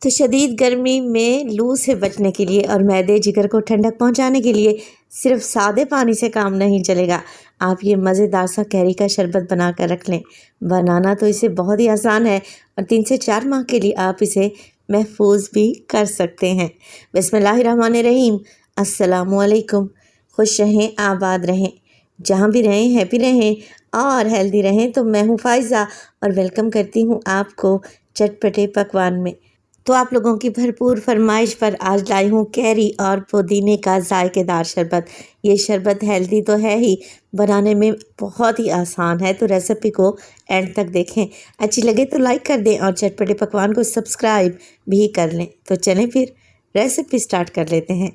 तो शदीद गर्मी में लू से बचने के लिए और मैदे जिगर को ठंडक पहुंचाने के लिए सिर्फ सादे पानी से काम नहीं चलेगा। आप ये मज़ेदार सा कैरी का शरबत बना कर रख लें। बनाना तो इसे बहुत ही आसान है और 3 से 4 माह के लिए आप इसे महफूज भी कर सकते हैं। बिस्मिल्लाहिर्रहमानिर्रहीम। अस्सलामुअलैकुम। खुश रहें, आबाद रहें, जहाँ भी रहें हैप्पी रहें और हेल्दी रहें। तो मैं हूँ फ़ाइज़ा और वेलकम करती हूँ आपको चटपटे पकवान में। तो आप लोगों की भरपूर फरमाइश पर आज लाई हूँ कैरी और पुदीने का जायकेदार शरबत। ये शरबत हेल्दी तो है ही, बनाने में बहुत ही आसान है। तो रेसिपी को एंड तक देखें, अच्छी लगे तो लाइक कर दें और चटपटे पकवान को सब्सक्राइब भी कर लें। तो चलें फिर रेसिपी स्टार्ट कर लेते हैं।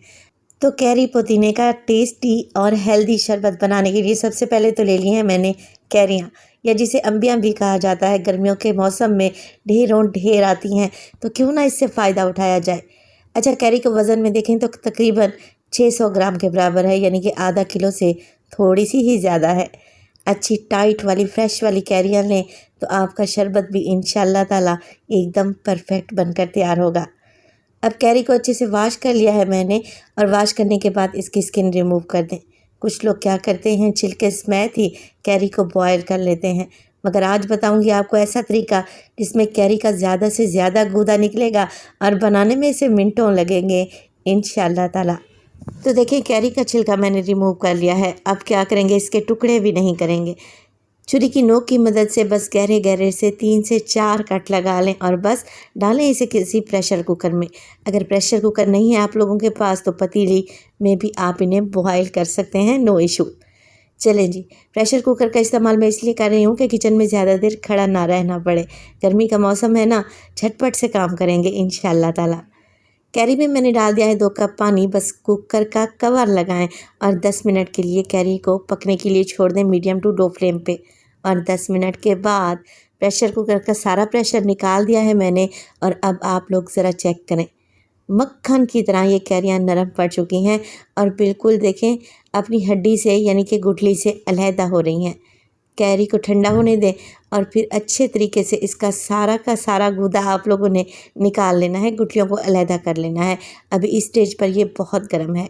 तो कैरी पुदीने का टेस्टी और हेल्दी शरबत बनाने के लिए सबसे पहले तो ले लिए हैं मैंने कैरियाँ, या जिसे अम्बियाँ भी कहा जाता है। गर्मियों के मौसम में ढेरों ढेर आती हैं, तो क्यों ना इससे फ़ायदा उठाया जाए। अच्छा, कैरी को वज़न में देखें तो तकरीबन 600 ग्राम के बराबर है, यानी कि आधा किलो से थोड़ी सी ही ज़्यादा है। अच्छी टाइट वाली फ्रेश वाली कैरियाँ लें तो आपका शरबत भी इंशाअल्लाह ताला एकदम परफेक्ट बनकर तैयार होगा। अब कैरी को अच्छे से वॉश कर लिया है मैंने, और वॉश करने के बाद इसकी स्किन रिमूव कर दें। कुछ लोग क्या करते हैं, छिलके समेत ही कैरी को बॉयल कर लेते हैं, मगर आज बताऊंगी आपको ऐसा तरीका जिसमें कैरी का ज़्यादा से ज़्यादा गूदा निकलेगा और बनाने में इसे मिनटों लगेंगे इंशाअल्लाह ताला। तो देखिए, कैरी का छिलका मैंने रिमूव कर लिया है। अब क्या करेंगे, इसके टुकड़े भी नहीं करेंगे। छुरी की नोक की मदद से बस गहरे गहरे से 3 से 4 कट लगा लें और बस डालें इसे किसी प्रेशर कुकर में। अगर प्रेशर कुकर नहीं है आप लोगों के पास तो पतीली में भी आप इन्हें बॉयल कर सकते हैं, नो इशू। चलें जी, प्रेशर कुकर का इस्तेमाल मैं इसलिए कर रही हूँ कि किचन में ज़्यादा देर खड़ा ना रहना पड़े। गर्मी का मौसम है ना, झटपट से काम करेंगे इंशाअल्लाह ताला। कैरी में मैंने डाल दिया है 2 कप पानी। बस कुकर का कवर लगाएं और 10 मिनट के लिए कैरी को पकने के लिए छोड़ दें मीडियम टू लो फ्लेम पे। और 10 मिनट के बाद प्रेशर कुकर का सारा प्रेशर निकाल दिया है मैंने, और अब आप लोग ज़रा चेक करें, मक्खन की तरह ये कैरियाँ नरम पड़ चुकी हैं और बिल्कुल देखें अपनी हड्डी से यानी कि गुठली से अलहदा हो रही हैं। कैरी को ठंडा होने दें और फिर अच्छे तरीके से इसका सारा का सारा गूदा आप लोगों ने निकाल लेना है, गुठलियों को अलहदा कर लेना है। अभी इस स्टेज पर ये बहुत गर्म है।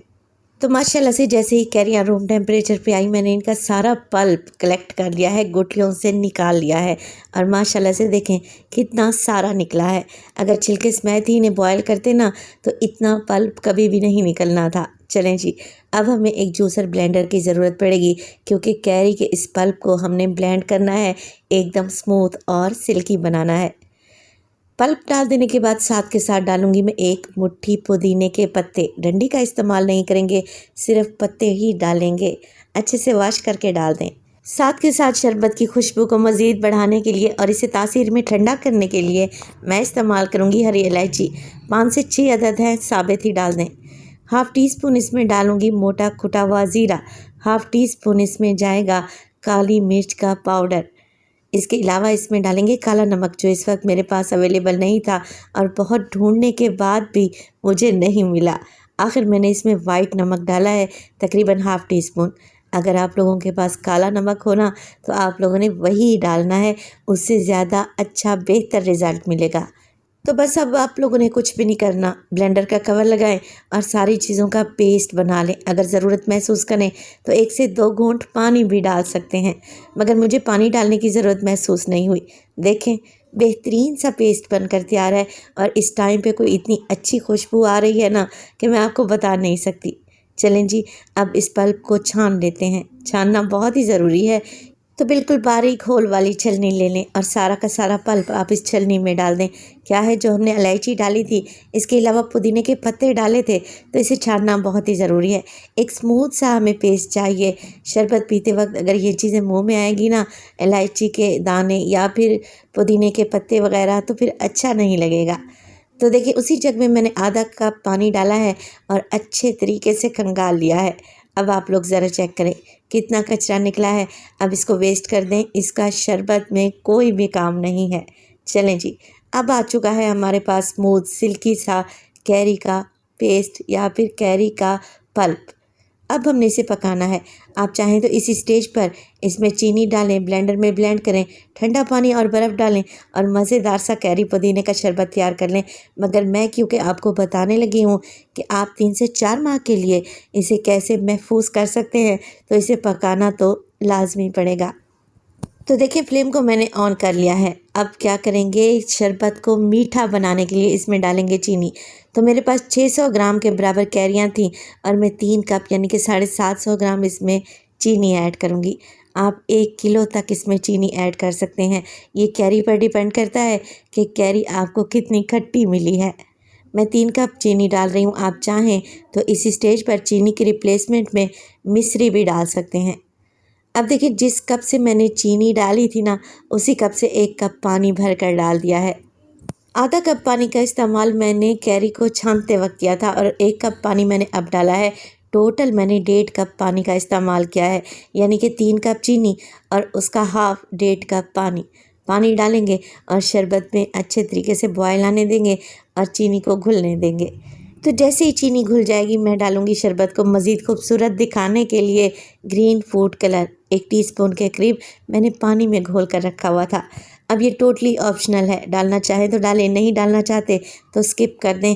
तो माशाल्लाह से जैसे ही कैरियाँ रूम टेम्परेचर पे आई, मैंने इनका सारा पल्प कलेक्ट कर लिया है, गुठलियों से निकाल लिया है, और माशाल्लाह से देखें कितना सारा निकला है। अगर छिलके समेत ही इन्हें बॉयल करते ना तो इतना पल्प कभी भी नहीं निकलना था। चलें जी, अब हमें एक जूसर ब्लेंडर की ज़रूरत पड़ेगी, क्योंकि कैरी के इस पल्प को हमने ब्लेंड करना है, एकदम स्मूथ और सिल्की बनाना है। पल्प डाल देने के बाद साथ के साथ डालूंगी मैं 1 मुट्ठी पुदीने के पत्ते। डंडी का इस्तेमाल नहीं करेंगे, सिर्फ पत्ते ही डालेंगे। अच्छे से वॉश करके डाल दें। साथ के साथ शरबत की खुशबू को मज़ीद बढ़ाने के लिए और इसे तासीर में ठंडा करने के लिए मैं इस्तेमाल करूंगी हरी इलायची। 5 से 6 अदद हैं, साबित ही डाल दें। हाफ़ टी स्पून इसमें डालूंगी मोटा कुटा हुआ ज़ीरा। हाफ़ टी स्पून इसमें जाएगा काली मिर्च का पाउडर। इसके अलावा इसमें डालेंगे काला नमक, जो इस वक्त मेरे पास अवेलेबल नहीं था और बहुत ढूंढने के बाद भी मुझे नहीं मिला। आखिर मैंने इसमें वाइट नमक डाला है, तकरीबन हाफ़ टी स्पून। अगर आप लोगों के पास काला नमक हो ना तो आप लोगों ने वही डालना है, उससे ज़्यादा अच्छा बेहतर रिज़ल्ट मिलेगा। तो बस अब आप लोगों ने कुछ भी नहीं करना, ब्लेंडर का कवर लगाएं और सारी चीज़ों का पेस्ट बना लें। अगर ज़रूरत महसूस करें तो 1 से 2 घूंट पानी भी डाल सकते हैं, मगर मुझे पानी डालने की ज़रूरत महसूस नहीं हुई। देखें, बेहतरीन सा पेस्ट बनकर तैयार है और इस टाइम पे कोई इतनी अच्छी खुशबू आ रही है ना कि मैं आपको बता नहीं सकती। चलें जी, अब इस पल्प को छान लेते हैं। छानना बहुत ही ज़रूरी है। तो बिल्कुल बारीक होल वाली छलनी ले लें और सारा का सारा पल्प आप इस छलनी में डाल दें। क्या है, जो हमने इलायची डाली थी, इसके अलावा पुदीने के पत्ते डाले थे, तो इसे छानना बहुत ही ज़रूरी है। एक स्मूथ सा हमें पेस्ट चाहिए। शरबत पीते वक्त अगर ये चीज़ें मुंह में आएगी ना, इलायची के दाने या फिर पुदीने के पत्ते वगैरह, तो फिर अच्छा नहीं लगेगा। तो देखिए, उसी जग में मैंने आधा कप पानी डाला है और अच्छे तरीके से खंगाल लिया है। अब आप लोग ज़रा चेक करें कितना कचरा निकला है। अब इसको वेस्ट कर दें, इसका शरबत में कोई भी काम नहीं है। चलें जी, अब आ चुका है हमारे पास स्मूथ सिल्की सा कैरी का पेस्ट या फिर कैरी का पल्प। अब हमने इसे पकाना है। आप चाहें तो इसी स्टेज पर इसमें चीनी डालें, ब्लेंडर में ब्लेंड करें, ठंडा पानी और बर्फ़ डालें और मज़ेदार सा कैरी पुदीने का शरबत तैयार कर लें। मगर मैं क्योंकि आपको बताने लगी हूँ कि आप 3 से 4 माह के लिए इसे कैसे महफूज कर सकते हैं, तो इसे पकाना तो लाजमी पड़ेगा। तो देखिए फ्लेम को मैंने ऑन कर लिया है। अब क्या करेंगे, शरबत को मीठा बनाने के लिए इसमें डालेंगे चीनी। तो मेरे पास 600 ग्राम के बराबर कैरियाँ थीं और मैं 3 कप यानी कि 750 ग्राम इसमें चीनी ऐड करूँगी। आप 1 किलो तक इसमें चीनी ऐड कर सकते हैं। ये कैरी पर डिपेंड करता है कि कैरी आपको कितनी खट्टी मिली है। मैं 3 कप चीनी डाल रही हूँ। आप चाहें तो इसी स्टेज पर चीनी के रिप्लेसमेंट में मिश्री भी डाल सकते हैं। अब देखिए जिस कप से मैंने चीनी डाली थी ना, उसी कप से 1 कप पानी भर कर डाल दिया है। आधा कप पानी का इस्तेमाल मैंने कैरी को छानते वक्त किया था और 1 कप पानी मैंने अब डाला है। टोटल मैंने 1.5 कप पानी का इस्तेमाल किया है, यानी कि 3 कप चीनी और उसका हाफ 1.5 कप पानी डालेंगे और शरबत में अच्छे तरीके से बॉयल आने देंगे और चीनी को घुलने देंगे। तो जैसे ही चीनी घुल जाएगी मैं डालूँगी शरबत को मज़ीद खूबसूरत दिखाने के लिए ग्रीन फूड कलर 1 टीस्पून के करीब मैंने पानी में घोल कर रखा हुआ था। अब ये टोटली ऑप्शनल है, डालना चाहें तो डालें, नहीं डालना चाहते तो स्किप कर दें।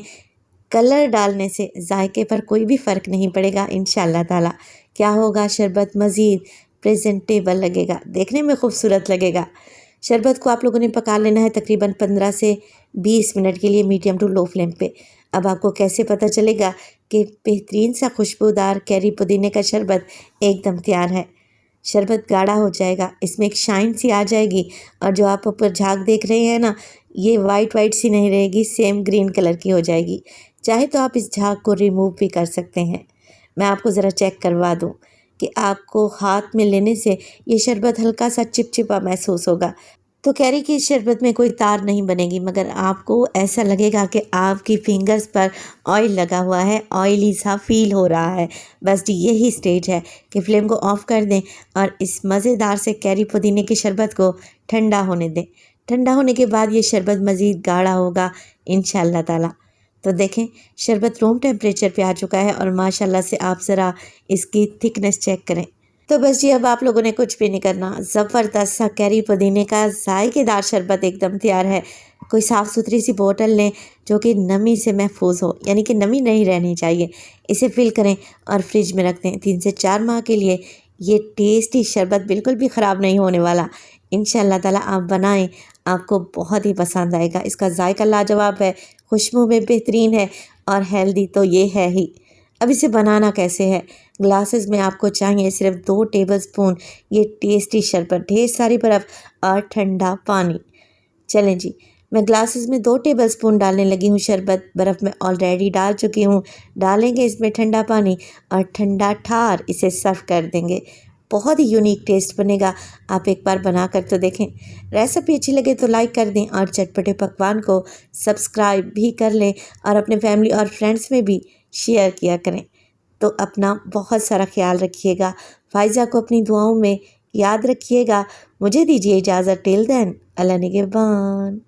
कलर डालने से जायके पर कोई भी फ़र्क नहीं पड़ेगा इंशाअल्लाह ताला। क्या होगा, शरबत मज़ीद प्रेजेंटेबल लगेगा, देखने में खूबसूरत लगेगा। शरबत को आप लोगों ने पका लेना है तकरीबन 15 से 20 मिनट के लिए मीडियम टू लो फ्लेम पे। अब आपको कैसे पता चलेगा कि बेहतरीन सा खुशबूदार कैरी पुदीने का शरबत एकदम तैयार है। शरबत गाढ़ा हो जाएगा, इसमें एक शाइन सी आ जाएगी और जो आप ऊपर झाग देख रहे हैं ना, ये वाइट सी नहीं रहेगी, सेम ग्रीन कलर की हो जाएगी। चाहे तो आप इस झाग को रिमूव भी कर सकते हैं। मैं आपको ज़रा चेक करवा दूँ कि आपको हाथ में लेने से ये शरबत हल्का सा चिपचिपा महसूस होगा। तो कैरी की इस शरबत में कोई तार नहीं बनेगी, मगर आपको ऐसा लगेगा कि आपकी फिंगर्स पर ऑयल लगा हुआ है, ऑयली सा फील हो रहा है। बस यही स्टेज है कि फ्लेम को ऑफ़ कर दें और इस मज़ेदार से कैरी पुदीने के शरबत को ठंडा होने दें। ठंडा होने के बाद ये शरबत मज़ीद गाढ़ा होगा इंशाअल्लाह ताला। तो देखें शरबत रूम टेम्परेचर पे आ चुका है और माशाल्लाह से आप ज़रा इसकी थिकनेस चेक करें। तो बस जी अब आप लोगों ने कुछ भी नहीं करना, ज़बरदस्त सा कैरी पुदीने का जायकेदार शरबत एकदम तैयार है। कोई साफ़ सुथरी सी बोतल लें जो कि नमी से महफूज हो, यानी कि नमी नहीं रहनी चाहिए। इसे फिल करें और फ्रिज में रख दें 3 से 4 माह के लिए। ये टेस्टी शरबत बिल्कुल भी ख़राब नहीं होने वाला। इंशाअल्लाह ताला आप बनाएं, आपको बहुत ही पसंद आएगा। इसका जायका लाजवाब है, खुशबू में बेहतरीन है और हेल्दी तो ये है ही। अब इसे बनाना कैसे है, ग्लासेस में आपको चाहिए सिर्फ 2 टेबलस्पून ये टेस्टी शरबत, ढेर सारी बर्फ़ और ठंडा पानी। चलें जी, मैं ग्लासेस में 2 टेबलस्पून डालने लगी हूँ शरबत। बर्फ़ में ऑलरेडी डाल चुकी हूँ। डालेंगे इसमें ठंडा पानी और ठंडा ठार इसे सर्व कर देंगे। बहुत ही यूनिक टेस्ट बनेगा, आप एक बार बना कर तो देखें। रेसिपी अच्छी लगे तो लाइक कर दें और चटपटे पकवान को सब्सक्राइब भी कर लें और अपने फैमिली और फ्रेंड्स में भी शेयर किया करें। तो अपना बहुत सारा ख्याल रखिएगा। फ़ाइज़ा को अपनी दुआओं में याद रखिएगा। मुझे दीजिए इजाज़त, टिल देन अल्लाह निगहबान।